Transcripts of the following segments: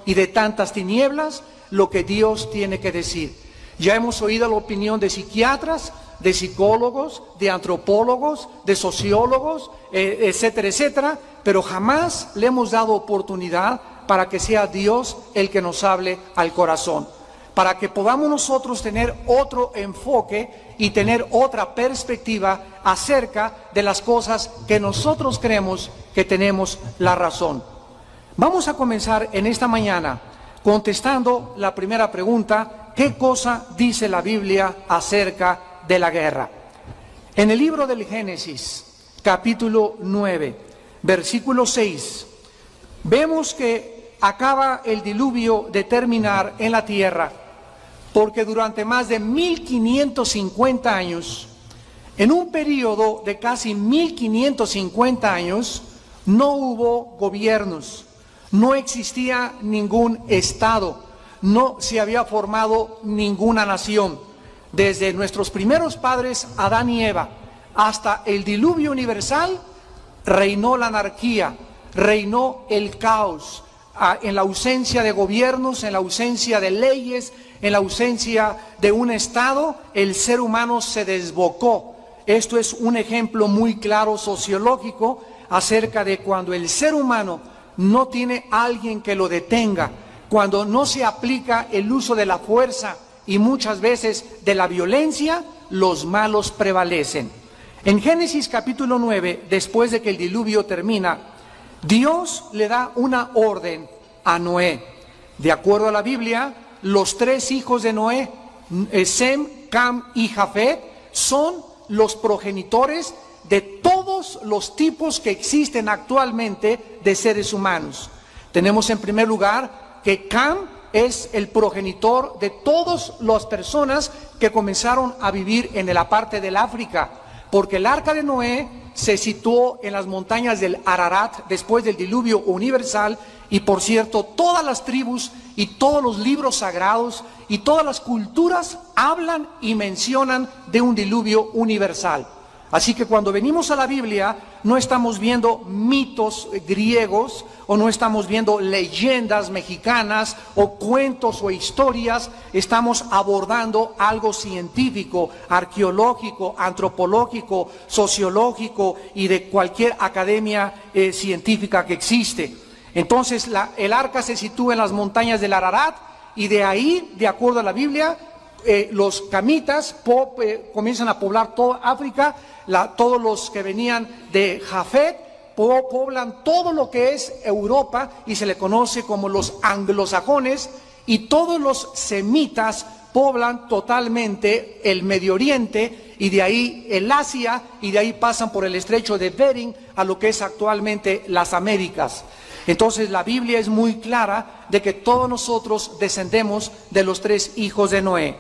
y de tantas tinieblas lo que Dios tiene que decir. Ya hemos oído la opinión de psiquiatras, de psicólogos, de antropólogos, de sociólogos, etcétera, etcétera, pero jamás le hemos dado oportunidad para que sea Dios el que nos hable al corazón, para que podamos nosotros tener otro enfoque y tener otra perspectiva acerca de las cosas que nosotros creemos que tenemos la razón. Vamos a comenzar en esta mañana contestando la primera pregunta: ¿qué cosa dice la Biblia acerca de la guerra? En el libro del Génesis, capítulo 9, versículo 6, vemos que acaba el diluvio de terminar en la tierra, porque durante más de 1550 años, en un periodo de casi 1550 años, no hubo gobiernos, no existía ningún estado, no se había formado ninguna nación. Desde nuestros primeros padres, Adán y Eva, hasta el diluvio universal, reinó la anarquía, reinó el caos. En la ausencia de gobiernos, en la ausencia de leyes, en la ausencia de un estado, el ser humano se desbocó. Esto es un ejemplo muy claro sociológico acerca de cuando el ser humano no tiene alguien que lo detenga, cuando no se aplica el uso de la fuerza y muchas veces de la violencia, los malos prevalecen. En Génesis capítulo 9, después de que el diluvio termina, Dios le da una orden a Noé. De acuerdo a la Biblia, los tres hijos de Noé, Sem, Cam y Jafet, son los progenitores de todos los tipos que existen actualmente de seres humanos. Tenemos en primer lugar que Cam es el progenitor de todas las personas que comenzaron a vivir en la parte del África, porque el arca de Noé se situó en las montañas del Ararat después del diluvio universal, y por cierto, todas las tribus y todos los libros sagrados y todas las culturas hablan y mencionan de un diluvio universal. Así que cuando venimos a la Biblia, no estamos viendo mitos griegos, o no estamos viendo leyendas mexicanas, o cuentos o historias. Estamos abordando algo científico, arqueológico, antropológico, sociológico y de cualquier academia científica que existe. Entonces el arca se sitúa en las montañas del Ararat, y de ahí, de acuerdo a la Biblia, los camitas comienzan a poblar toda África. Todos los que venían de Jafet poblan todo lo que es Europa, y se le conoce como los anglosajones, y todos los semitas poblan totalmente el Medio Oriente, y de ahí el Asia, y de ahí pasan por el estrecho de Bering a lo que es actualmente las Américas. Entonces la Biblia es muy clara de que todos nosotros descendemos de los tres hijos de Noé.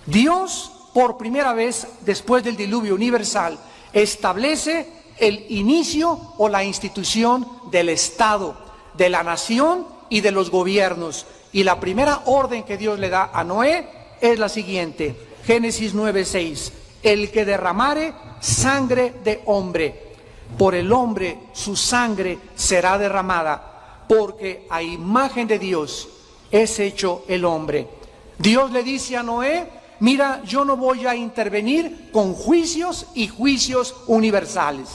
Dios, por primera vez después del diluvio universal, establece el inicio o la institución del Estado, de la nación y de los gobiernos. Y la primera orden que Dios le da a Noé es la siguiente: Génesis 9:6, el que derramare sangre de hombre, por el hombre su sangre será derramada, porque a imagen de Dios es hecho el hombre. Dios le dice a Noé: mira, yo no voy a intervenir con juicios y juicios universales,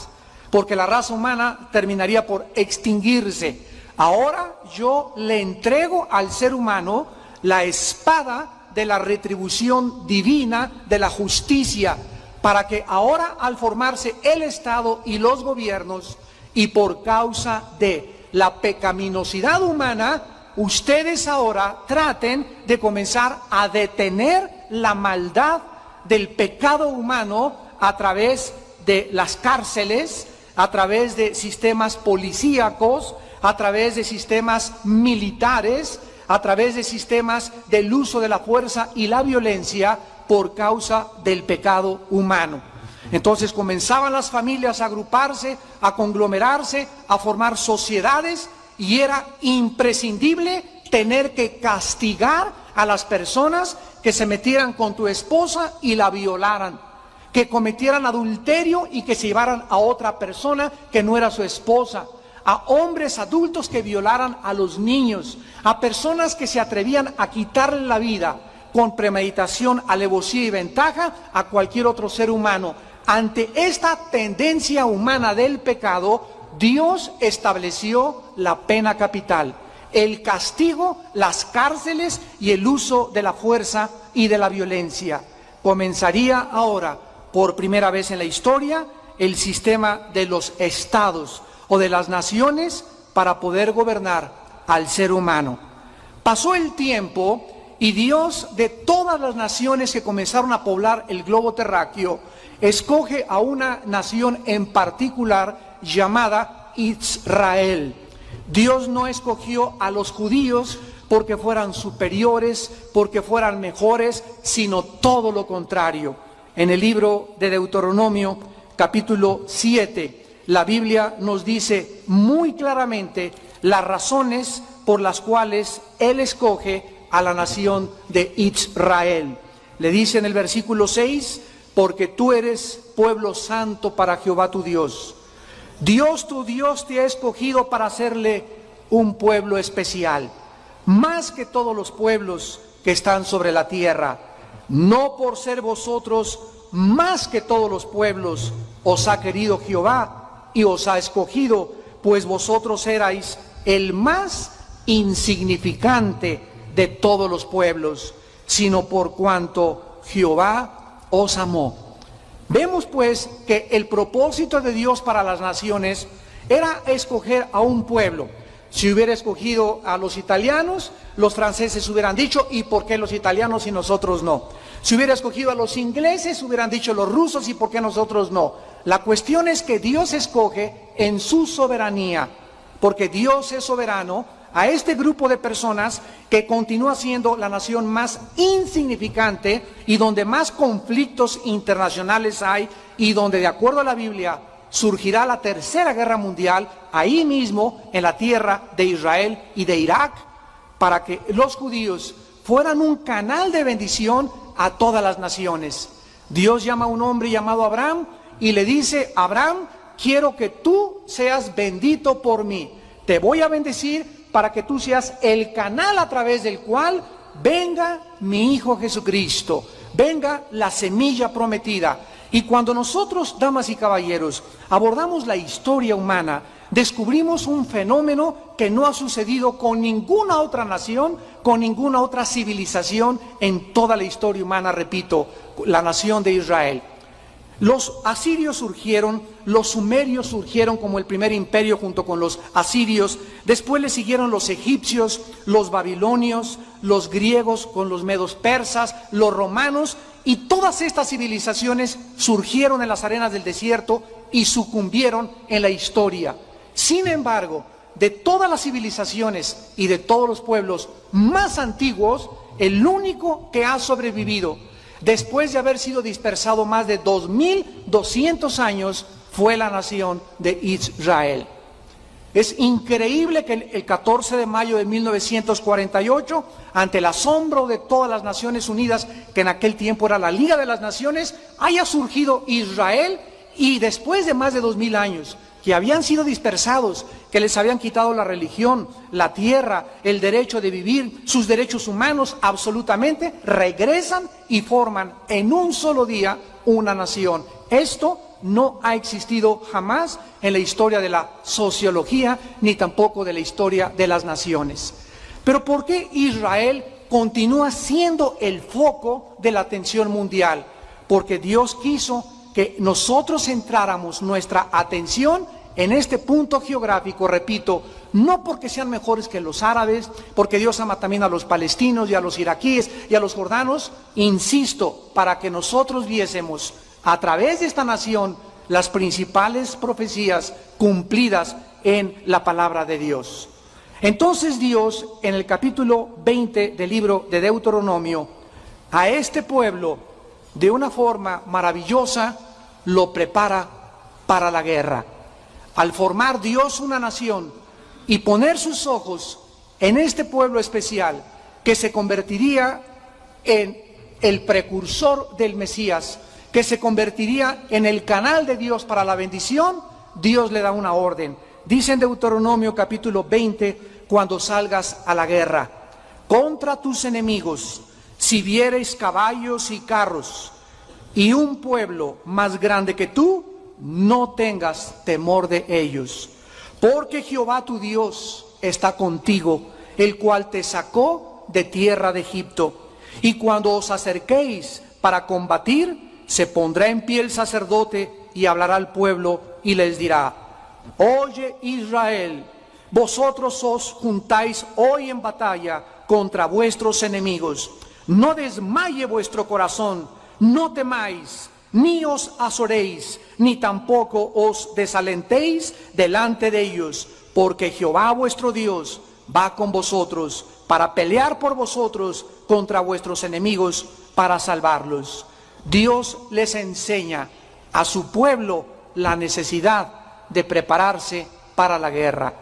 porque la raza humana terminaría por extinguirse. Ahora yo le entrego al ser humano la espada de la retribución divina, de la justicia, para que ahora, al formarse el Estado y los gobiernos, y por causa de la pecaminosidad humana, ustedes ahora traten de comenzar a detener la maldad del pecado humano a través de las cárceles, a través de sistemas policíacos, a través de sistemas militares, a través de sistemas del uso de la fuerza y la violencia por causa del pecado humano. Entonces comenzaban las familias a agruparse, a conglomerarse, a formar sociedades, y era imprescindible tener que castigar a las personas que se metieran con tu esposa y la violaran, que cometieran adulterio y que se llevaran a otra persona que no era su esposa, a hombres adultos que violaran a los niños, a personas que se atrevían a quitarle la vida con premeditación, alevosía y ventaja a cualquier otro ser humano. Ante esta tendencia humana del pecado, Dios estableció la pena capital, el castigo, las cárceles y el uso de la fuerza y de la violencia. Comenzaría ahora, por primera vez en la historia, el sistema de los estados o de las naciones para poder gobernar al ser humano. Pasó el tiempo y Dios, de todas las naciones que comenzaron a poblar el globo terráqueo, escoge a una nación en particular llamada Israel. Dios no escogió a los judíos porque fueran superiores, porque fueran mejores, sino todo lo contrario. En el libro de Deuteronomio, capítulo 7, la Biblia nos dice muy claramente las razones por las cuales Él escoge a la nación de Israel. Le dice en el versículo 6, porque tú eres pueblo santo para Jehová tu Dios. Dios tu Dios te ha escogido para hacerle un pueblo especial, más que todos los pueblos que están sobre la tierra. No por ser vosotros más que todos los pueblos os ha querido Jehová y os ha escogido, pues vosotros erais el más insignificante de todos los pueblos, sino por cuanto Jehová os amó. Vemos pues que el propósito de Dios para las naciones era escoger a un pueblo. Si hubiera escogido a los italianos, los franceses hubieran dicho, ¿y por qué los italianos y nosotros no? Si hubiera escogido a los ingleses, hubieran dicho los rusos, ¿y por qué nosotros no? La cuestión es que Dios escoge en su soberanía, porque Dios es soberano, a este grupo de personas que continúa siendo la nación más insignificante y donde más conflictos internacionales hay y donde, de acuerdo a la Biblia, surgirá la tercera guerra mundial ahí mismo en la tierra de Israel y de Irak, para que los judíos fueran un canal de bendición a todas las naciones. Dios llama a un hombre llamado Abraham y le dice: Abraham, quiero que tú seas bendito por mí, te voy a bendecir para que tú seas el canal a través del cual venga mi Hijo Jesucristo, venga la semilla prometida. Y cuando nosotros, damas y caballeros, abordamos la historia humana, descubrimos un fenómeno que no ha sucedido con ninguna otra nación, con ninguna otra civilización en toda la historia humana, repito, la nación de Israel. Los asirios surgieron, los sumerios surgieron como el primer imperio junto con los asirios, después le siguieron los egipcios, los babilonios, los griegos con los medos persas, los romanos, y todas estas civilizaciones surgieron en las arenas del desierto y sucumbieron en la historia. Sin embargo, de todas las civilizaciones y de todos los pueblos más antiguos, el único que ha sobrevivido después de haber sido dispersado más de 2200 años fue la nación de Israel. Es increíble que el 14 de mayo de 1948, ante el asombro de todas las Naciones Unidas, que en aquel tiempo era la Liga de las Naciones, haya surgido Israel, y después de más de 2000 años, que habían sido dispersados, que les habían quitado la religión, la tierra, el derecho de vivir, sus derechos humanos, absolutamente, regresan y forman en un solo día una nación. Esto no ha existido jamás en la historia de la sociología, ni tampoco de la historia de las naciones. Pero ¿por qué Israel continúa siendo el foco de la atención mundial? Porque Dios quiso que nosotros centráramos nuestra atención en este punto geográfico, repito, no porque sean mejores que los árabes, porque Dios ama también a los palestinos y a los iraquíes y a los jordanos, insisto, para que nosotros viésemos a través de esta nación las principales profecías cumplidas en la palabra de Dios. Entonces Dios, en el capítulo 20 del libro de Deuteronomio, a este pueblo, de una forma maravillosa, lo prepara para la guerra. Al formar Dios una nación y poner sus ojos en este pueblo especial, que se convertiría en el precursor del Mesías, que se convertiría en el canal de Dios para la bendición, Dios le da una orden: Dice en Deuteronomio capítulo 20, cuando salgas a la guerra, contra tus enemigos, si vieres caballos y carros, y un pueblo más grande que tú, no tengas temor de ellos, porque Jehová tu Dios está contigo, el cual te sacó de tierra de Egipto. Y cuando os acerquéis para combatir, se pondrá en pie el sacerdote y hablará al pueblo y les dirá: oye Israel, vosotros os juntáis hoy en batalla contra vuestros enemigos. No desmaye vuestro corazón, no temáis, ni os azoréis, ni tampoco os desalentéis delante de ellos, porque Jehová vuestro Dios va con vosotros para pelear por vosotros contra vuestros enemigos, para salvarlos. Dios les enseña a su pueblo la necesidad de prepararse para la guerra,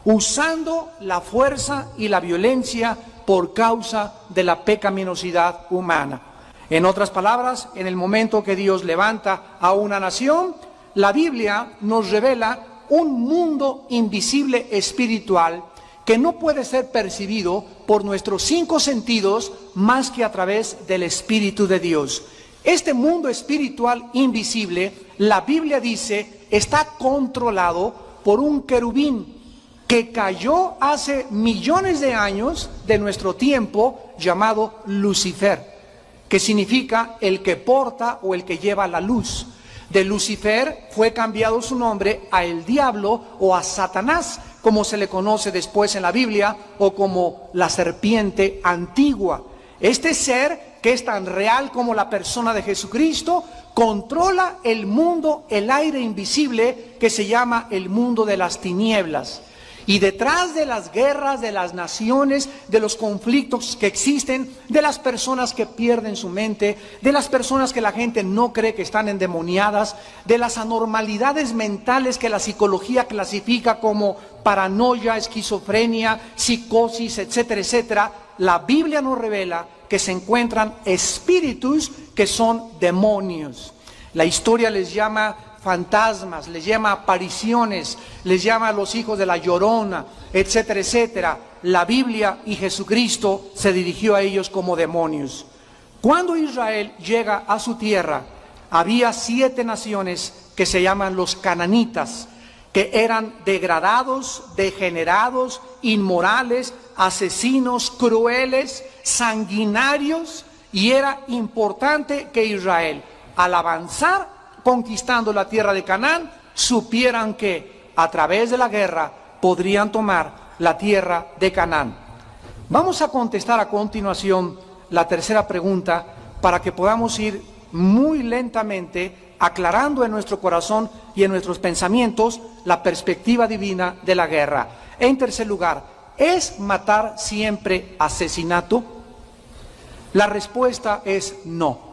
usando la fuerza y la violencia por causa de la pecaminosidad humana. En otras palabras, en el momento que Dios levanta a una nación, la Biblia nos revela un mundo invisible espiritual que no puede ser percibido por nuestros 5 sentidos más que a través del Espíritu de Dios. Este mundo espiritual invisible, la Biblia dice, está controlado por un querubín que cayó hace millones de años de nuestro tiempo, llamado Lucifer, que significa el que porta o el que lleva la luz. De Lucifer fue cambiado su nombre a el diablo o a Satanás, como se le conoce después en la Biblia, o como la serpiente antigua. Este ser, que es tan real como la persona de Jesucristo, controla el mundo, el aire invisible que se llama el mundo de las tinieblas. Y detrás de las guerras, de las naciones, de los conflictos que existen, de las personas que pierden su mente, de las personas que la gente no cree que están endemoniadas, de las anormalidades mentales que la psicología clasifica como paranoia, esquizofrenia, psicosis, etcétera, etcétera, la Biblia nos revela que se encuentran espíritus que son demonios. La historia les llama fantasmas, les llama apariciones, les llama a los hijos de la Llorona, etcétera, etcétera. La Biblia y Jesucristo se dirigió a ellos como demonios. Cuando Israel llega a su tierra, había 7 naciones que se llaman los cananitas, que eran degradados, degenerados, inmorales, asesinos, crueles, sanguinarios, y era importante que Israel, al avanzar conquistando la tierra de Canaán, supieran que a través de la guerra podrían tomar la tierra de Canaán. Vamos a contestar a continuación la tercera pregunta para que podamos ir muy lentamente aclarando en nuestro corazón y en nuestros pensamientos la perspectiva divina de la guerra. En tercer lugar, ¿es matar siempre asesinato? La respuesta es no.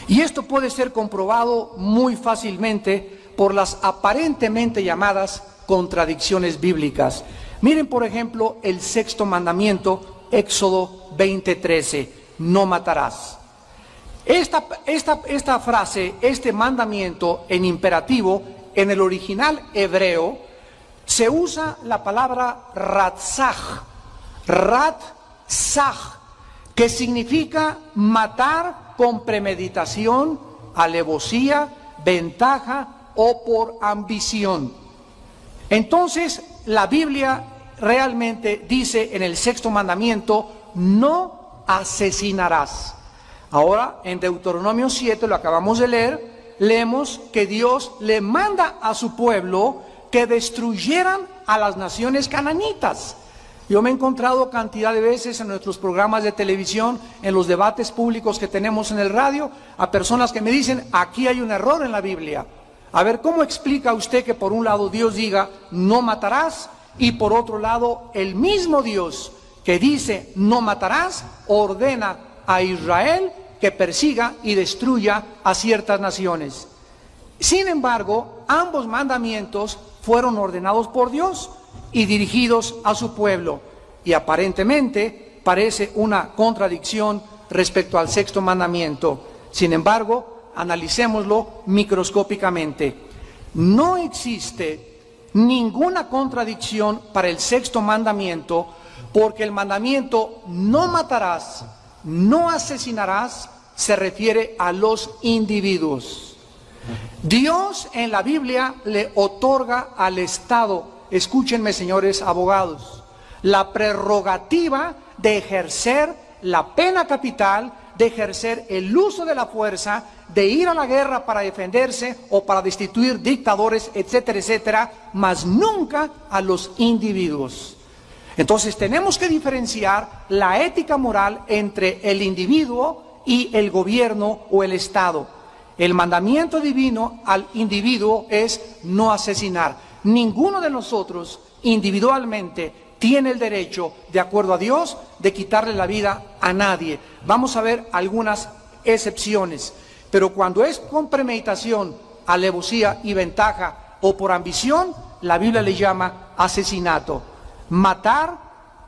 Y esto puede ser comprobado muy fácilmente por las aparentemente llamadas contradicciones bíblicas. Miren, por ejemplo, el 6º mandamiento, Éxodo 20:13, no matarás. Esta frase, este mandamiento en imperativo, en el original hebreo, se usa la palabra ratzaj, que significa matar con premeditación, alevosía, ventaja o por ambición. Entonces, la Biblia realmente dice en el 6º mandamiento, no asesinarás. Ahora, en Deuteronomio 7, lo acabamos de leer, leemos que Dios le manda a su pueblo que destruyeran a las naciones cananitas. Yo me he encontrado cantidad de veces en nuestros programas de televisión, en los debates públicos que tenemos en el radio, a personas que me dicen, aquí hay un error en la Biblia. A ver, ¿cómo explica usted que por un lado Dios diga, no matarás, y por otro lado el mismo Dios que dice, no matarás, ordena a Israel que persiga y destruya a ciertas naciones? Sin embargo, ambos mandamientos fueron ordenados por Dios y dirigidos a su pueblo, y aparentemente parece una contradicción respecto al 6º mandamiento. Sin embargo, analicémoslo microscópicamente. No existe ninguna contradicción para el sexto mandamiento, porque el mandamiento no matarás, no asesinarás, se refiere a los individuos. Dios en la Biblia le otorga al Estado, escúchenme señores abogados, la prerrogativa de ejercer la pena capital, de ejercer el uso de la fuerza, de ir a la guerra para defenderse o para destituir dictadores, etcétera, etcétera, mas nunca a los individuos. Entonces tenemos que diferenciar la ética moral entre el individuo y el gobierno o el Estado. El mandamiento divino al individuo es no asesinar. Ninguno de nosotros individualmente tiene el derecho, de acuerdo a Dios, de quitarle la vida a nadie. Vamos a ver algunas excepciones, pero cuando es con premeditación, alevosía y ventaja o por ambición, la Biblia le llama asesinato. Matar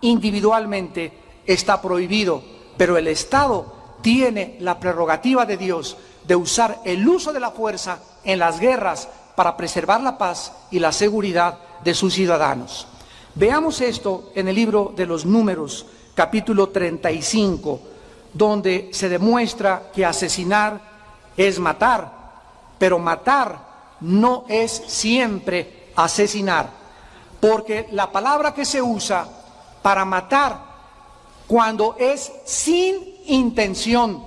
individualmente está prohibido, pero el Estado tiene la prerrogativa de Dios de usar el uso de la fuerza en las guerras para preservar la paz y la seguridad de sus ciudadanos. Veamos esto en el libro de los Números, capítulo 35, donde se demuestra que asesinar es matar, pero matar no es siempre asesinar, porque la palabra que se usa para matar cuando es sin intención,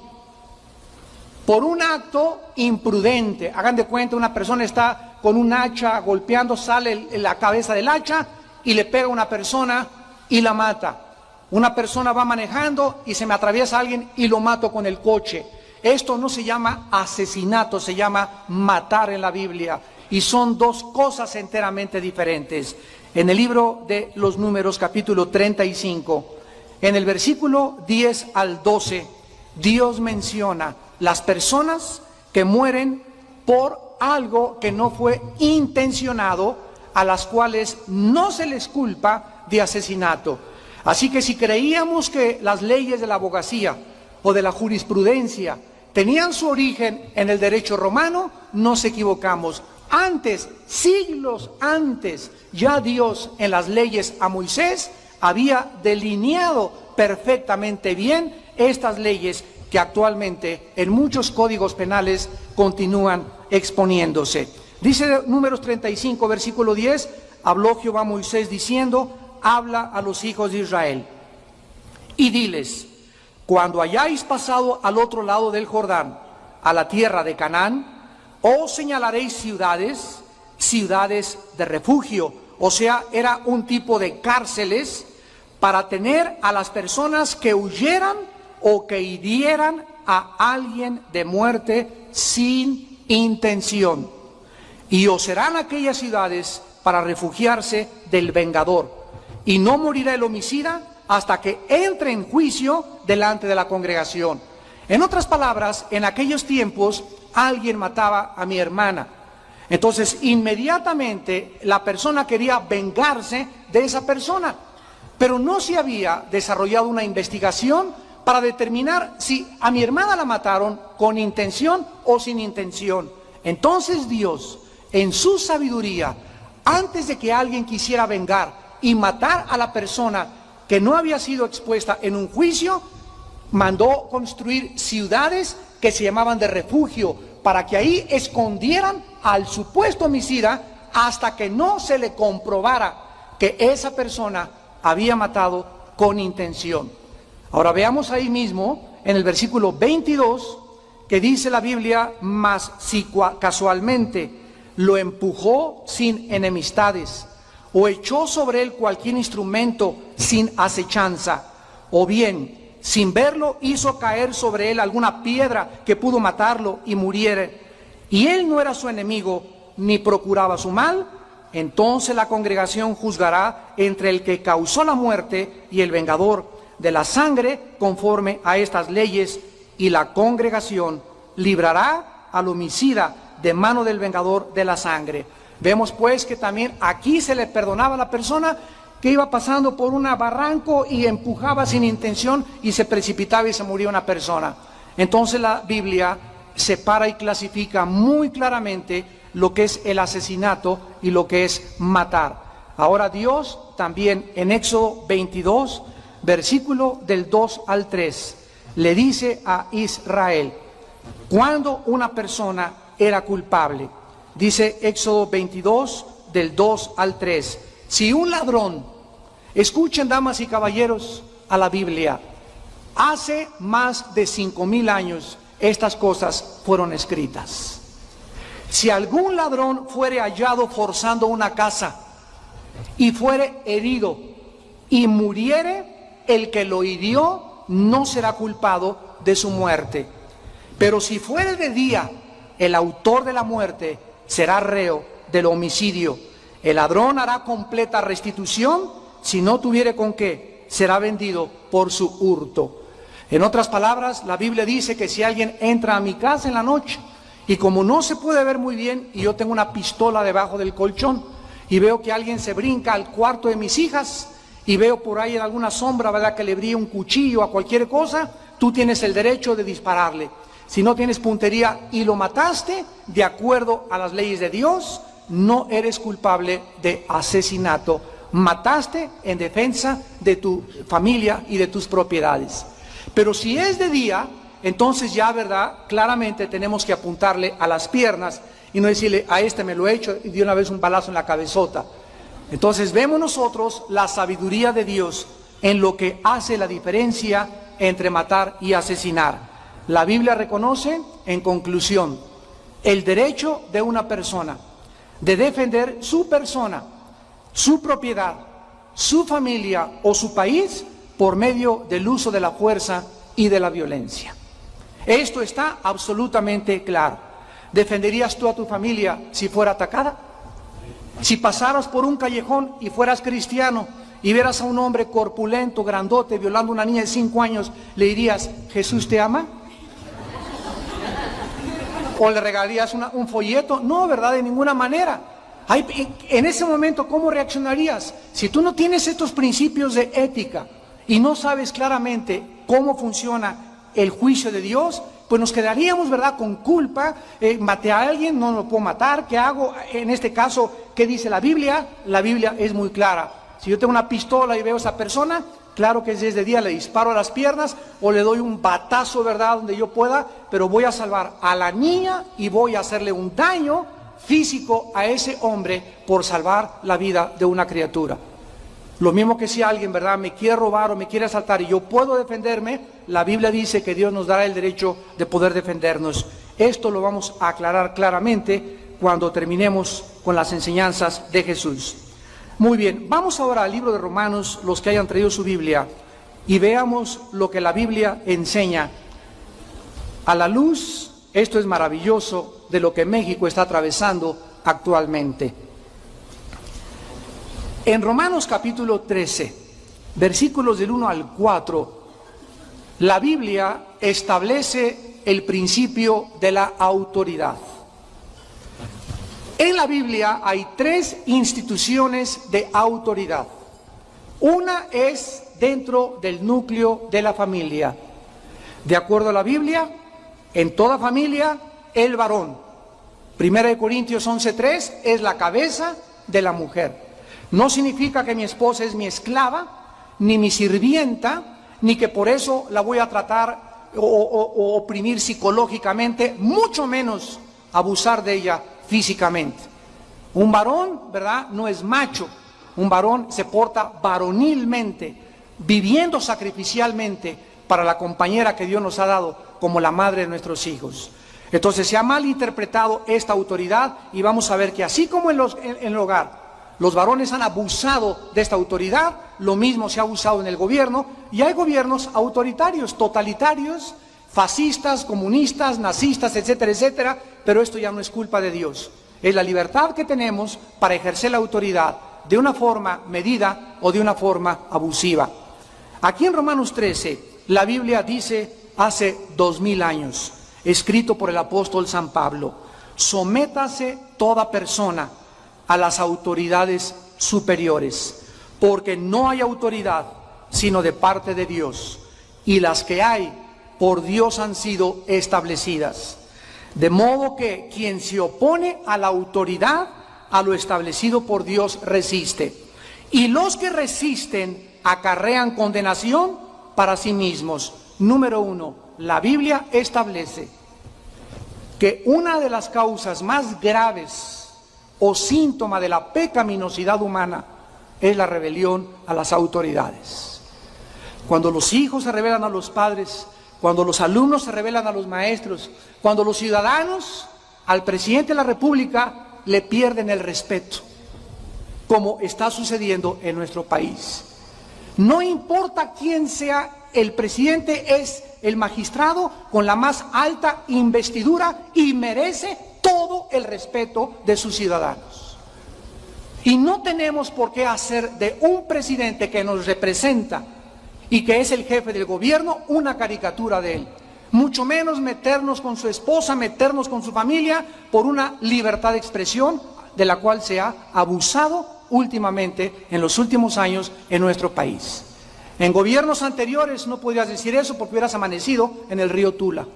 por un acto imprudente, hagan de cuenta una persona está con un hacha golpeando, sale la cabeza del hacha y le pega a una persona y la mata. Una persona va manejando y se me atraviesa alguien y lo mato con el coche. Esto no se llama asesinato, se llama matar en la Biblia. Y son dos cosas enteramente diferentes. En el libro de los Números, capítulo 35, en el versículo 10 al 12, Dios menciona las personas que mueren por algo que no fue intencionado, a las cuales no se les culpa de asesinato. Así que si creíamos que las leyes de la abogacía o de la jurisprudencia tenían su origen en el derecho romano, nos equivocamos. Antes, siglos antes, ya Dios en las leyes a Moisés había delineado perfectamente bien estas leyes que actualmente en muchos códigos penales continúan exponiéndose. Dice Números 35, versículo 10, habló Jehová a Moisés diciendo, habla a los hijos de Israel y diles, cuando hayáis pasado al otro lado del Jordán, a la tierra de Canaán, os señalaréis ciudades, ciudades de refugio, o sea, era un tipo de cárceles para tener a las personas que huyeran o que hirieran a alguien de muerte sin intención. Y os serán aquellas ciudades para refugiarse del vengador. Y no morirá el homicida hasta que entre en juicio delante de la congregación. En otras palabras, en aquellos tiempos alguien mataba a mi hermana. Entonces, inmediatamente la persona quería vengarse de esa persona. Pero no se había desarrollado una investigación para determinar si a mi hermana la mataron con intención o sin intención. Entonces Dios, en su sabiduría, antes de que alguien quisiera vengar y matar a la persona que no había sido expuesta en un juicio, mandó construir ciudades que se llamaban de refugio, para que ahí escondieran al supuesto homicida hasta que no se le comprobara que esa persona había matado con intención. Ahora veamos ahí mismo, en el versículo 22, que dice la Biblia, mas si casualmente lo empujó sin enemistades, o echó sobre él cualquier instrumento sin acechanza, o bien, sin verlo, hizo caer sobre él alguna piedra que pudo matarlo y muriera, y él no era su enemigo, ni procuraba su mal, entonces la congregación juzgará entre el que causó la muerte y el vengador de la sangre conforme a estas leyes, y la congregación librará al homicida de mano del vengador de la sangre. Vemos pues que también aquí se le perdonaba a la persona que iba pasando por un barranco y empujaba sin intención y se precipitaba y se moría una persona. Entonces la Biblia separa y clasifica muy claramente lo que es el asesinato y lo que es matar. Ahora Dios también en Éxodo 22, versículo del 2 al 3, le dice a Israel, cuando una persona era culpable, dice Éxodo 22, del 2 al 3, si un ladrón, escuchen damas y caballeros a la Biblia, hace más de 5,000 años estas cosas fueron escritas. Si algún ladrón fuere hallado forzando una casa y fuere herido y muriere, el que lo hirió no será culpado de su muerte. Pero si fuere de día, el autor de la muerte será reo del homicidio. El ladrón hará completa restitución, si no tuviere con qué, será vendido por su hurto. En otras palabras, la Biblia dice que si alguien entra a mi casa en la noche, y como no se puede ver muy bien, y yo tengo una pistola debajo del colchón, y veo que alguien se brinca al cuarto de mis hijas, y veo por ahí en alguna sombra, ¿verdad?, que le brille un cuchillo a cualquier cosa, tú tienes el derecho de dispararle. Si no tienes puntería y lo mataste, de acuerdo a las leyes de Dios, no eres culpable de asesinato. Mataste en defensa de tu familia y de tus propiedades. Pero si es de día, entonces ya, ¿verdad?, claramente tenemos que apuntarle a las piernas y no decirle, a este me lo he hecho y de una vez un balazo en la cabezota. Entonces vemos nosotros la sabiduría de Dios en lo que hace la diferencia entre matar y asesinar. La Biblia reconoce, en conclusión, el derecho de una persona de defender su persona, su propiedad, su familia o su país por medio del uso de la fuerza y de la violencia. Esto está absolutamente claro. ¿Defenderías tú a tu familia si fuera atacada? Si pasaras por un callejón y fueras cristiano y vieras a un hombre corpulento, grandote, violando a una niña de 5 años, ¿le dirías, Jesús te ama? ¿O le regalarías un folleto? No, ¿verdad? De ninguna manera. En ese momento, ¿cómo reaccionarías? Si tú no tienes estos principios de ética y no sabes claramente cómo funciona el juicio de Dios, pues nos quedaríamos, ¿verdad?, con culpa. Maté a alguien, no lo puedo matar, ¿qué hago? En este caso, ¿qué dice la Biblia? La Biblia es muy clara. Si yo tengo una pistola y veo a esa persona, claro que desde día le disparo a las piernas o le doy un batazo, ¿verdad?, donde yo pueda, pero voy a salvar a la niña y voy a hacerle un daño físico a ese hombre por salvar la vida de una criatura. Lo mismo que si alguien, ¿verdad?, me quiere robar o me quiere asaltar y yo puedo defenderme, la Biblia dice que Dios nos dará el derecho de poder defendernos. Esto lo vamos a aclarar claramente cuando terminemos con las enseñanzas de Jesús. Muy bien, vamos ahora al libro de Romanos, los que hayan traído su Biblia, y veamos lo que la Biblia enseña. A la luz, esto es maravilloso, de lo que México está atravesando actualmente. En Romanos capítulo 13, versículos del 1 al 4, la Biblia establece el principio de la autoridad. En la Biblia hay 3 instituciones de autoridad. Una es dentro del núcleo de la familia. De acuerdo a la Biblia, en toda familia, el varón. 1 Corintios 11:3 es la cabeza de la mujer. No significa que mi esposa es mi esclava, ni mi sirvienta, ni que por eso la voy a tratar o oprimir psicológicamente, mucho menos abusar de ella físicamente. Un varón, ¿verdad?, no es macho. Un varón se porta varonilmente, viviendo sacrificialmente para la compañera que Dios nos ha dado como la madre de nuestros hijos. Entonces se ha malinterpretado esta autoridad y vamos a ver que así como en el hogar los varones han abusado de esta autoridad, lo mismo se ha abusado en el gobierno, y hay gobiernos autoritarios, totalitarios, fascistas, comunistas, nazistas, etcétera, etcétera, pero esto ya no es culpa de Dios. Es la libertad que tenemos para ejercer la autoridad de una forma medida o de una forma abusiva. Aquí en Romanos 13, la Biblia dice hace 2000 años, escrito por el apóstol San Pablo, sométase toda persona a las autoridades superiores, porque no hay autoridad sino de parte de Dios, y las que hay por Dios han sido establecidas. De modo que quien se opone a la autoridad, a lo establecido por Dios, resiste. Y los que resisten acarrean condenación para sí mismos. Número 1, la Biblia establece que una de las causas más graves o síntoma de la pecaminosidad humana es la rebelión a las autoridades. Cuando los hijos se rebelan a los padres, cuando los alumnos se rebelan a los maestros, cuando los ciudadanos al presidente de la República le pierden el respeto, como está sucediendo en nuestro país. No importa quién sea el presidente, es el magistrado con la más alta investidura y merece todo el respeto de sus ciudadanos. Y no tenemos por qué hacer de un presidente que nos representa y que es el jefe del gobierno una caricatura de él. Mucho menos meternos con su esposa, meternos con su familia por una libertad de expresión de la cual se ha abusado últimamente en los últimos años en nuestro país. En gobiernos anteriores no podrías decir eso porque hubieras amanecido en el río Tula.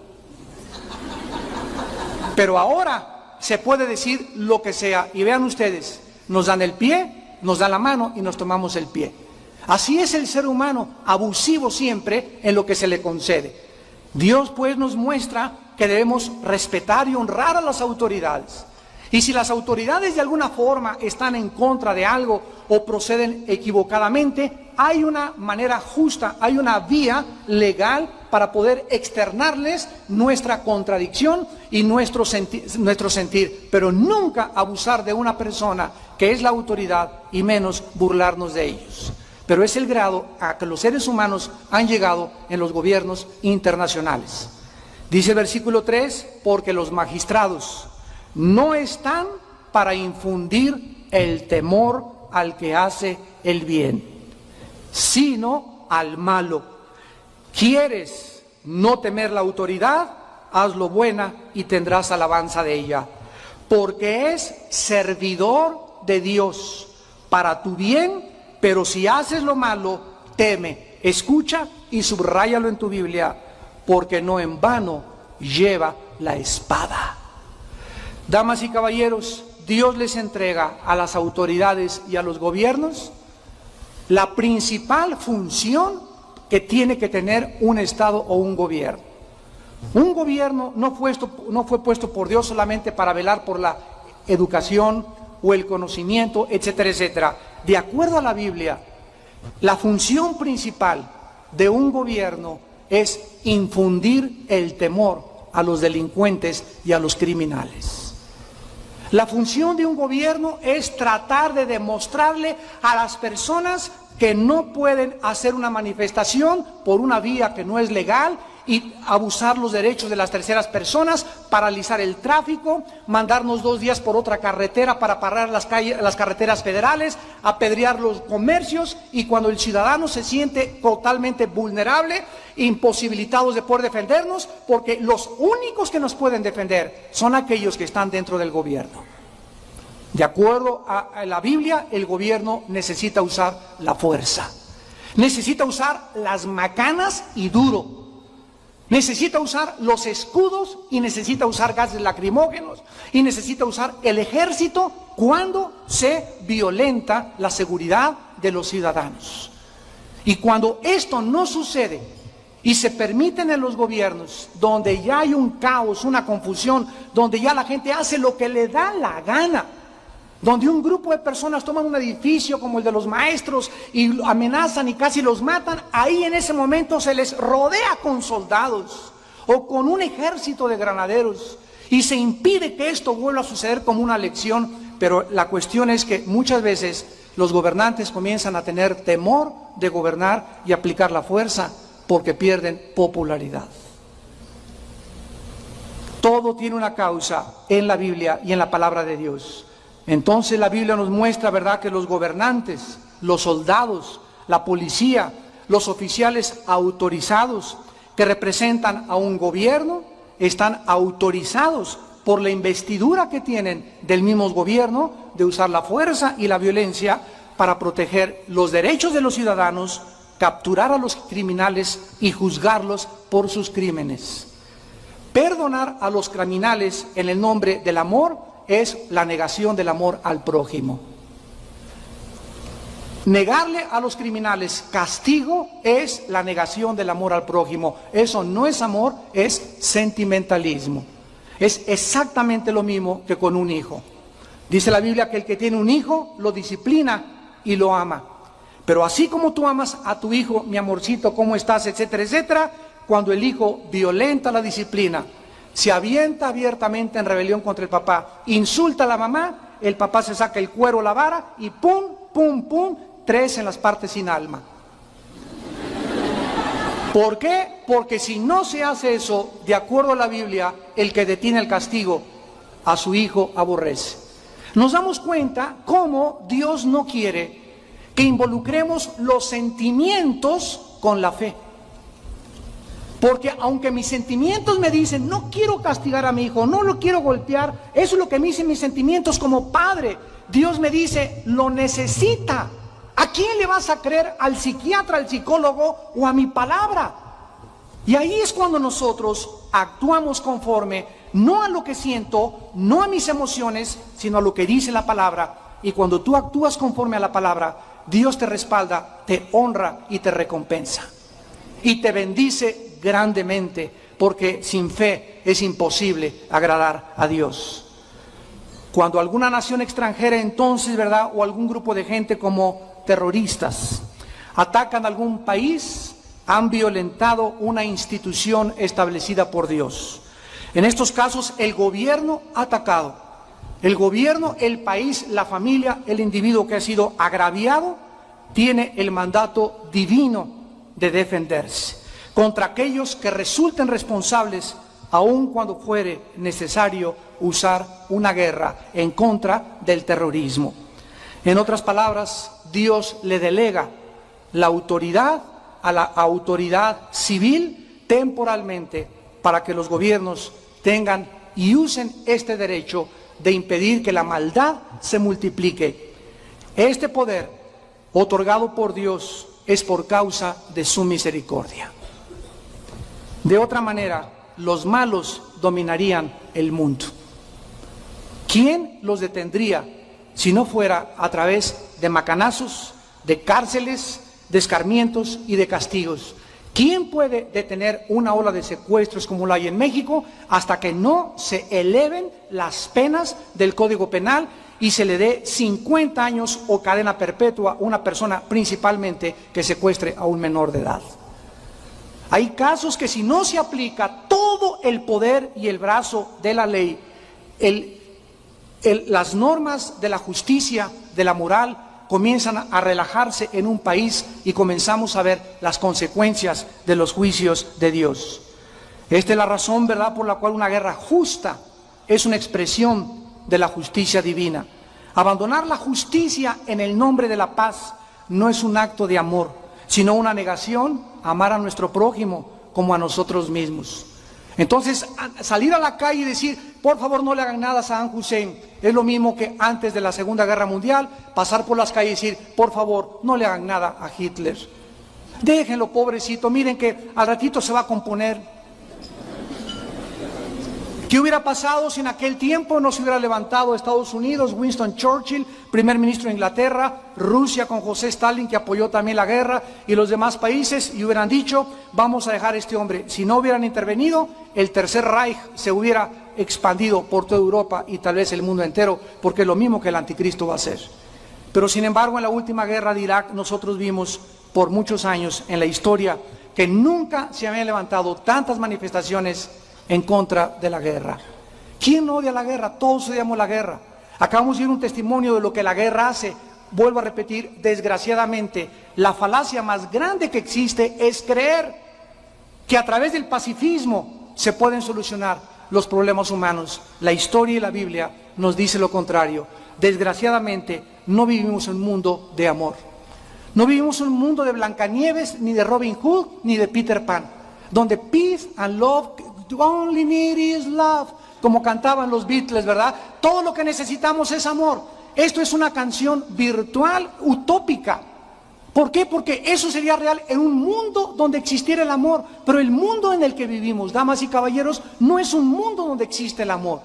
Pero ahora se puede decir lo que sea. Y vean ustedes, nos dan el pie, nos dan la mano y nos tomamos el pie. Así es el ser humano, abusivo siempre en lo que se le concede. Dios pues nos muestra que debemos respetar y honrar a las autoridades. Y si las autoridades de alguna forma están en contra de algo o proceden equivocadamente, hay una manera justa, hay una vía legal para poder externarles nuestra contradicción y nuestro sentir, pero nunca abusar de una persona que es la autoridad y menos burlarnos de ellos. Pero es el grado a que los seres humanos han llegado en los gobiernos internacionales. Dice el versículo 3, porque los magistrados no están para infundir el temor al que hace el bien, sino al malo. ¿Quieres no temer la autoridad? Hazlo buena y tendrás alabanza de ella, porque es servidor de Dios para tu bien, pero si haces lo malo, teme. Escucha y subráyalo en tu Biblia, porque no en vano lleva la espada. Damas y caballeros, Dios les entrega a las autoridades y a los gobiernos la principal función que tiene que tener un Estado o un gobierno. Un gobierno no fue puesto por Dios solamente para velar por la educación o el conocimiento, etcétera, etcétera. De acuerdo a la Biblia, la función principal de un gobierno es infundir el temor a los delincuentes y a los criminales. La función de un gobierno es tratar de demostrarle a las personas que no pueden hacer una manifestación por una vía que no es legal y abusar los derechos de las terceras personas, paralizar el tráfico, mandarnos 2 días por otra carretera para parar las carreteras federales, apedrear los comercios, y cuando el ciudadano se siente totalmente vulnerable, imposibilitados de poder defendernos, porque los únicos que nos pueden defender son aquellos que están dentro del gobierno. De acuerdo a la Biblia, el gobierno necesita usar la fuerza, necesita usar las macanas y duro, necesita usar los escudos y necesita usar gases lacrimógenos y necesita usar el ejército cuando se violenta la seguridad de los ciudadanos. Y cuando esto no sucede y se permiten en los gobiernos donde ya hay un caos, una confusión, donde ya la gente hace lo que le da la gana, donde un grupo de personas toman un edificio como el de los maestros y amenazan y casi los matan, ahí en ese momento se les rodea con soldados o con un ejército de granaderos y se impide que esto vuelva a suceder como una lección. Pero la cuestión es que muchas veces los gobernantes comienzan a tener temor de gobernar y aplicar la fuerza porque pierden popularidad. Todo tiene una causa en la Biblia y en la palabra de Dios. Entonces la Biblia nos muestra, ¿verdad?, que los gobernantes, los soldados, la policía, los oficiales autorizados que representan a un gobierno, están autorizados por la investidura que tienen del mismo gobierno de usar la fuerza y la violencia para proteger los derechos de los ciudadanos, capturar a los criminales y juzgarlos por sus crímenes. Perdonar a los criminales en el nombre del amor es la negación del amor al prójimo. Negarle a los criminales castigo es la negación del amor al prójimo. Eso no es amor, es sentimentalismo. Es exactamente lo mismo que con un hijo. Dice la Biblia que el que tiene un hijo lo disciplina y lo ama. Pero así como tú amas a tu hijo, mi amorcito, ¿cómo estás?, etcétera, etcétera, cuando el hijo violenta la disciplina, se avienta abiertamente en rebelión contra el papá, insulta a la mamá, el papá se saca el cuero, la vara y pum, pum, pum, 3 en las partes sin alma. ¿Por qué? Porque si no se hace eso, de acuerdo a la Biblia, el que detiene el castigo a su hijo aborrece. Nos damos cuenta cómo Dios no quiere que involucremos los sentimientos con la fe. Porque aunque mis sentimientos me dicen, no quiero castigar a mi hijo, no lo quiero golpear, eso es lo que me dicen mis sentimientos como padre. Dios me dice, lo necesita. ¿A quién le vas a creer? ¿Al psiquiatra, al psicólogo o a mi palabra? Y ahí es cuando nosotros actuamos conforme, no a lo que siento, no a mis emociones, sino a lo que dice la palabra. Y cuando tú actúas conforme a la palabra, Dios te respalda, te honra y te recompensa. Y te bendice grandemente, porque sin fe es imposible agradar a Dios. Cuando alguna nación extranjera entonces, ¿verdad?, o algún grupo de gente como terroristas atacan algún país, han violentado una institución establecida por Dios. En estos casos el gobierno ha atacado. El gobierno, el país, la familia, el individuo que ha sido agraviado, tiene el mandato divino de defenderse contra aquellos que resulten responsables, aun cuando fuere necesario usar una guerra en contra del terrorismo. En otras palabras, Dios le delega la autoridad a la autoridad civil temporalmente para que los gobiernos tengan y usen este derecho de impedir que la maldad se multiplique. Este poder, otorgado por Dios, es por causa de su misericordia. De otra manera, los malos dominarían el mundo. ¿Quién los detendría si no fuera a través de macanazos, de cárceles, de escarmientos y de castigos? ¿Quién puede detener una ola de secuestros como la hay en México hasta que no se eleven las penas del Código Penal y se le dé 50 años o cadena perpetua a una persona principalmente que secuestre a un menor de edad? Hay casos que si no se aplica todo el poder y el brazo de la ley, las normas de la justicia, de la moral, comienzan a relajarse en un país y comenzamos a ver las consecuencias de los juicios de Dios. Esta es la razón, ¿verdad?, por la cual una guerra justa es una expresión de la justicia divina. Abandonar la justicia en el nombre de la paz no es un acto de amor, sino una negación a amar a nuestro prójimo como a nosotros mismos. Entonces, salir a la calle y decir, por favor no le hagan nada a Saddam Hussein, es lo mismo que antes de la Segunda Guerra Mundial, pasar por las calles y decir, por favor no le hagan nada a Hitler. Déjenlo, pobrecito, miren que al ratito se va a componer. ¿Qué hubiera pasado si en aquel tiempo no se hubiera levantado Estados Unidos, Winston Churchill, primer ministro de Inglaterra, Rusia con José Stalin, que apoyó también la guerra, y los demás países, y hubieran dicho, vamos a dejar a este hombre? Si no hubieran intervenido, el Tercer Reich se hubiera expandido por toda Europa y tal vez el mundo entero, porque es lo mismo que el anticristo va a hacer. Pero sin embargo, en la última guerra de Irak, nosotros vimos por muchos años en la historia que nunca se habían levantado tantas manifestaciones en contra de la guerra. ¿Quién no odia la guerra? Todos odiamos la guerra. Acabamos de ver un testimonio de lo que la guerra hace. Vuelvo a repetir, desgraciadamente, la falacia más grande que existe es creer que a través del pacifismo se pueden solucionar los problemas humanos. La historia y la Biblia nos dice lo contrario. Desgraciadamente, no vivimos en un mundo de amor. No vivimos en un mundo de Blancanieves, ni de Robin Hood, ni de Peter Pan, donde peace and love, only need is love, como cantaban los Beatles, ¿verdad? Todo lo que necesitamos es amor. Esto es una canción virtual, utópica, ¿Por qué? Porque eso sería real en un mundo donde existiera el amor. Pero el mundo en el que vivimos, damas y caballeros, no es un mundo donde existe el amor.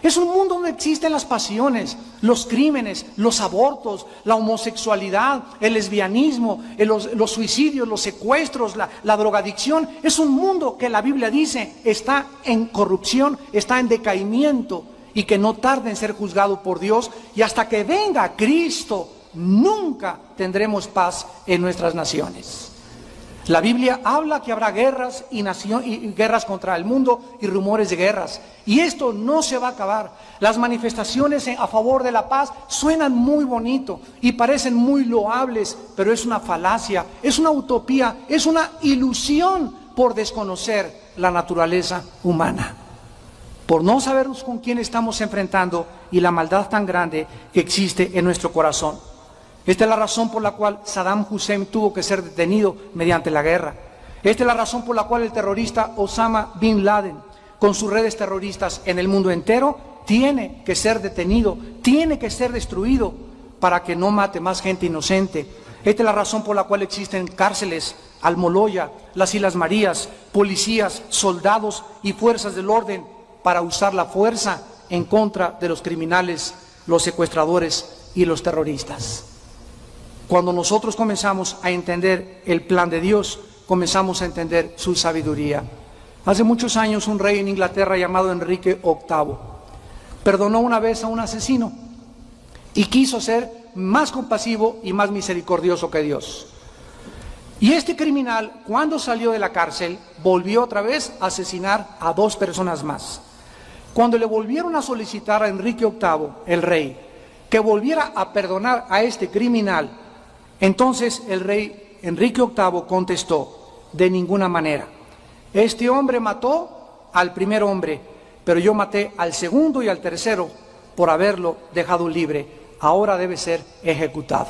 Es un mundo donde existen las pasiones, los crímenes, los abortos, la homosexualidad, el lesbianismo, los suicidios, los secuestros, la drogadicción. Es un mundo que la Biblia dice está en corrupción, está en decaimiento y que no tarda en ser juzgado por Dios. Y hasta que venga Cristo, nunca tendremos paz en nuestras naciones. La Biblia habla que habrá guerras y guerras contra el mundo y rumores de guerras. Y esto no se va a acabar. Las manifestaciones a favor de la paz suenan muy bonito y parecen muy loables, pero es una falacia, es una utopía, es una ilusión por desconocer la naturaleza humana. Por no saber con quién estamos enfrentando y la maldad tan grande que existe en nuestro corazón. Esta es la razón por la cual Saddam Hussein tuvo que ser detenido mediante la guerra. Esta es la razón por la cual el terrorista Osama Bin Laden, con sus redes terroristas en el mundo entero, tiene que ser detenido, tiene que ser destruido para que no mate más gente inocente. Esta es la razón por la cual existen cárceles, Almoloya, las Islas Marías, policías, soldados y fuerzas del orden para usar la fuerza en contra de los criminales, los secuestradores y los terroristas. Cuando nosotros comenzamos a entender el plan de Dios, comenzamos a entender su sabiduría. Hace muchos años un rey en Inglaterra llamado Enrique VIII perdonó una vez a un asesino y quiso ser más compasivo y más misericordioso que Dios. Y este criminal, cuando salió de la cárcel, volvió otra vez a asesinar a 2 personas más. Cuando le volvieron a solicitar a Enrique VIII, el rey, que volviera a perdonar a este criminal, entonces el rey Enrique VIII contestó: de ninguna manera. Este hombre mató al primer hombre, pero yo maté al segundo y al tercero por haberlo dejado libre. Ahora debe ser ejecutado.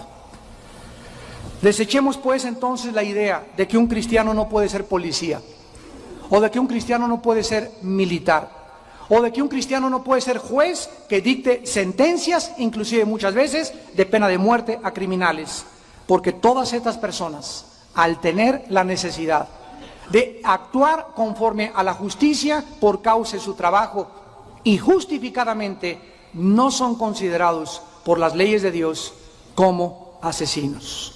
Desechemos pues entonces la idea de que un cristiano no puede ser policía, o de que un cristiano no puede ser militar, o de que un cristiano no puede ser juez que dicte sentencias, inclusive muchas veces de pena de muerte a criminales. Porque todas estas personas, al tener la necesidad de actuar conforme a la justicia por causa de su trabajo y justificadamente, no son considerados por las leyes de Dios como asesinos,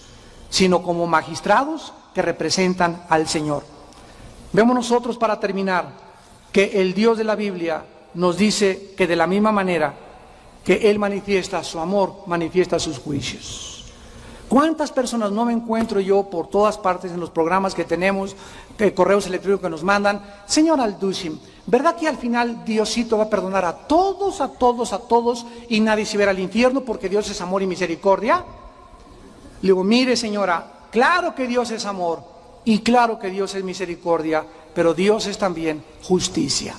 sino como magistrados que representan al Señor. Vemos nosotros, para terminar, que el Dios de la Biblia nos dice que de la misma manera que Él manifiesta su amor, manifiesta sus juicios. ¿Cuántas personas no me encuentro yo por todas partes en los programas que tenemos, correos electrónicos que nos mandan? Señor Alducin, ¿verdad que al final Diosito va a perdonar a todos y nadie se verá al infierno porque Dios es amor y misericordia? Le digo, mire señora, claro que Dios es amor y claro que Dios es misericordia, pero Dios es también justicia.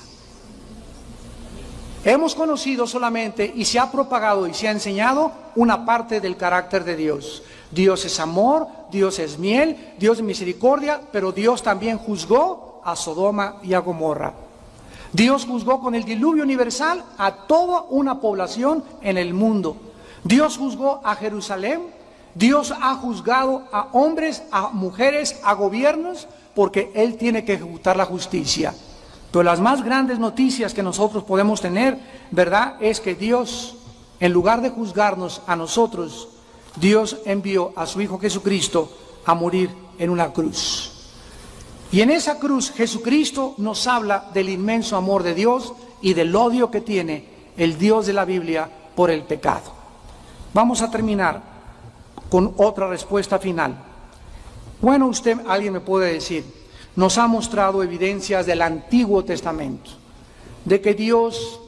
Hemos conocido solamente y se ha propagado y se ha enseñado una parte del carácter de Dios. Dios es amor, Dios es miel, Dios es misericordia, pero Dios también juzgó a Sodoma y a Gomorra. Dios juzgó con el diluvio universal a toda una población en el mundo. Dios juzgó a Jerusalén, Dios ha juzgado a hombres, a mujeres, a gobiernos, porque Él tiene que ejecutar la justicia. Pero las más grandes noticias que nosotros podemos tener, ¿verdad?, es que Dios, en lugar de juzgarnos a nosotros, Dios envió a su Hijo Jesucristo a morir en una cruz. Y en esa cruz Jesucristo nos habla del inmenso amor de Dios y del odio que tiene el Dios de la Biblia por el pecado. Vamos a terminar con otra respuesta final. Bueno, alguien me puede decir, nos ha mostrado evidencias del Antiguo Testamento, de que Dios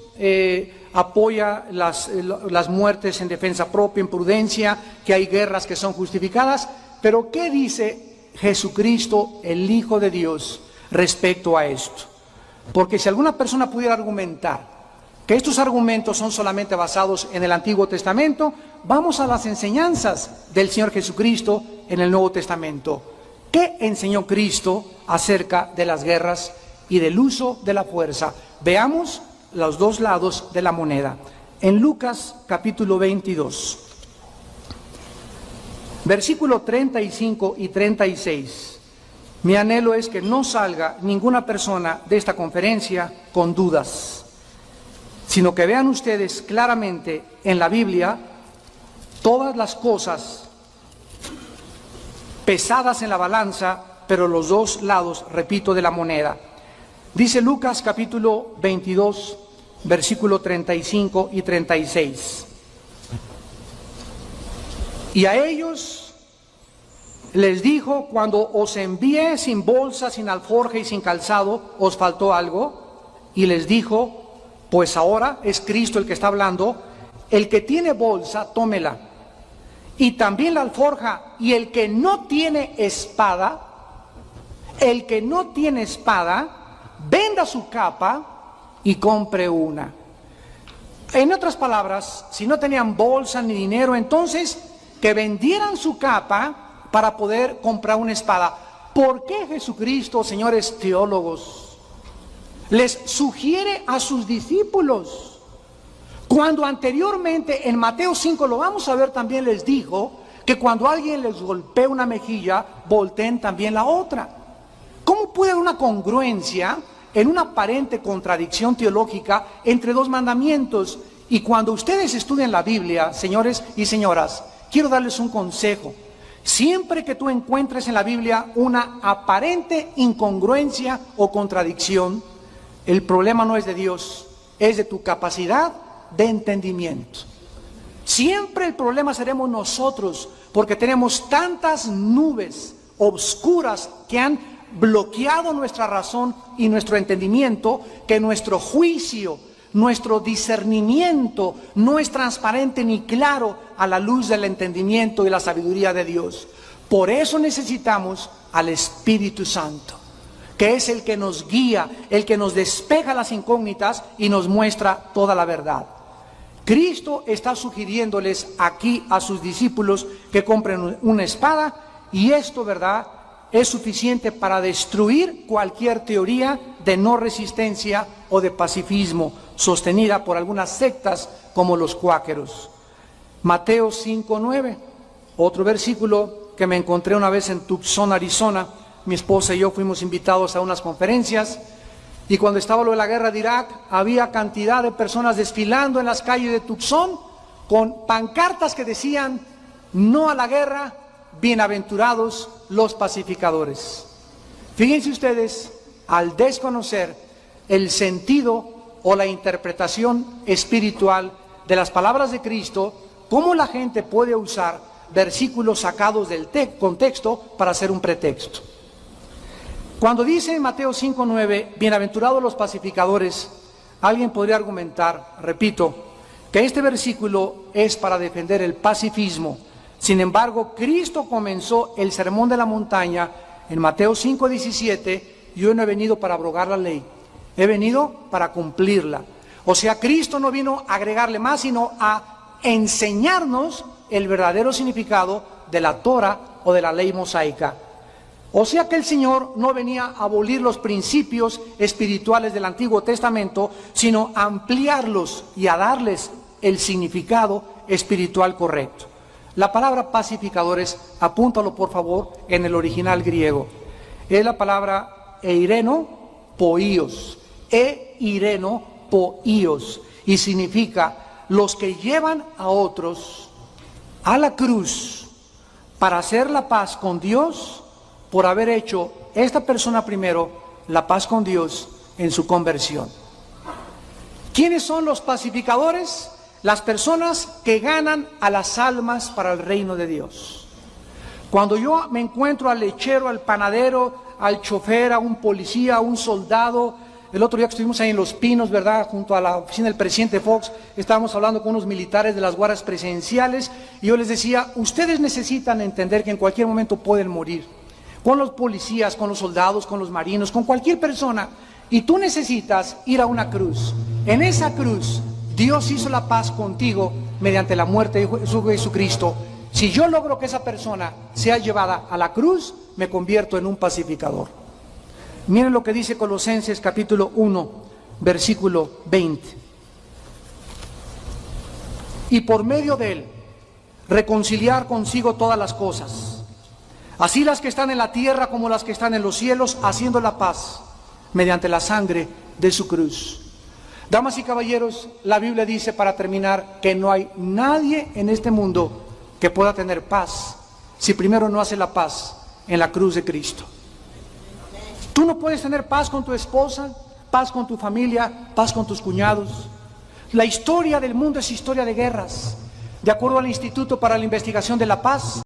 apoya las muertes en defensa propia, en prudencia, que hay guerras que son justificadas, pero ¿qué dice Jesucristo, el Hijo de Dios, respecto a esto? Porque si alguna persona pudiera argumentar que estos argumentos son solamente basados en el Antiguo Testamento, vamos a las enseñanzas del Señor Jesucristo en el Nuevo Testamento. ¿Qué enseñó Cristo acerca de las guerras y del uso de la fuerza? Veamos los dos lados de la moneda. En Lucas capítulo 22. Versículo 35 y 36. Mi anhelo es que no salga ninguna persona de esta conferencia con dudas, sino que vean ustedes claramente en la Biblia todas las cosas pesadas en la balanza, pero los dos lados, repito, de la moneda. Dice Lucas capítulo 22, versículo 35 y 36. Y a ellos les dijo: cuando os envié sin bolsa, sin alforja y sin calzado, ¿os faltó algo? Y les dijo: pues ahora es Cristo el que está hablando, el que tiene bolsa, tómela, y también la alforja, y el que no tiene espada, venda su capa y compre una. En otras palabras, si no tenían bolsa ni dinero, entonces que vendieran su capa para poder comprar una espada. ¿Por qué Jesucristo, señores teólogos, les sugiere a sus discípulos, cuando anteriormente en Mateo 5, lo vamos a ver también, les dijo que cuando alguien les golpea una mejilla, volteen también la otra? ¿Cómo puede haber una congruencia en una aparente contradicción teológica entre dos mandamientos? Y cuando ustedes estudian la Biblia, señores y señoras, quiero darles un consejo. Siempre que tú encuentres en la Biblia una aparente incongruencia o contradicción, el problema no es de Dios, es de tu capacidad de entendimiento. Siempre el problema seremos nosotros, porque tenemos tantas nubes obscuras que han bloqueado nuestra razón y nuestro entendimiento, que nuestro juicio, nuestro discernimiento no es transparente ni claro a la luz del entendimiento y la sabiduría de Dios. Por eso necesitamos al Espíritu Santo, que es el que nos guía, el que nos despeja las incógnitas y nos muestra toda la verdad. Cristo está sugiriéndoles aquí a sus discípulos que compren una espada, y esto, ¿verdad?, es suficiente para destruir cualquier teoría de no resistencia o de pacifismo sostenida por algunas sectas como los cuáqueros. Mateo 5:9, otro versículo que me encontré una vez en Tucson, Arizona. Mi esposa y yo fuimos invitados a unas conferencias, y cuando estaba lo de la guerra de Irak, había cantidad de personas desfilando en las calles de Tucson con pancartas que decían: no a la guerra, bienaventurados los pacificadores. Fíjense ustedes, al desconocer el sentido o la interpretación espiritual de las palabras de Cristo, cómo la gente puede usar versículos sacados del contexto para hacer un pretexto. Cuando dice en Mateo 5:9, bienaventurados los pacificadores, alguien podría argumentar, repito, que este versículo es para defender el pacifismo. Sin embargo, Cristo comenzó el sermón de la montaña en Mateo 5:17: yo no he venido para abrogar la ley, he venido para cumplirla. O sea, Cristo no vino a agregarle más, sino a enseñarnos el verdadero significado de la Torah o de la ley mosaica. O sea que el Señor no venía a abolir los principios espirituales del Antiguo Testamento, sino a ampliarlos y a darles el significado espiritual correcto. La palabra pacificadores, apúntalo por favor en el original griego, es la palabra eireno poíos, y significa los que llevan a otros a la cruz para hacer la paz con Dios, por haber hecho esta persona primero la paz con Dios en su conversión. ¿Quiénes son los pacificadores? Las personas que ganan a las almas para el reino de Dios. Cuando yo me encuentro al lechero, al panadero, al chofer, a un policía, a un soldado, el otro día que estuvimos ahí en Los Pinos, ¿verdad?, junto a la oficina del presidente Fox, estábamos hablando con unos militares de las guardias presidenciales, y yo les decía: ustedes necesitan entender que en cualquier momento pueden morir, con los policías, con los soldados, con los marinos, con cualquier persona, y tú necesitas ir a una cruz. En esa cruz Dios hizo la paz contigo mediante la muerte de Jesucristo. Si yo logro que esa persona sea llevada a la cruz, me convierto en un pacificador. Miren lo que dice Colosenses capítulo 1, versículo 20. Y por medio de él, reconciliar consigo todas las cosas, así las que están en la tierra como las que están en los cielos, haciendo la paz mediante la sangre de su cruz. Damas y caballeros, la Biblia dice, para terminar, que no hay nadie en este mundo que pueda tener paz si primero no hace la paz en la cruz de Cristo. Tú no puedes tener paz con tu esposa, paz con tu familia, paz con tus cuñados. La historia del mundo es historia de guerras. De acuerdo al Instituto para la Investigación de la Paz,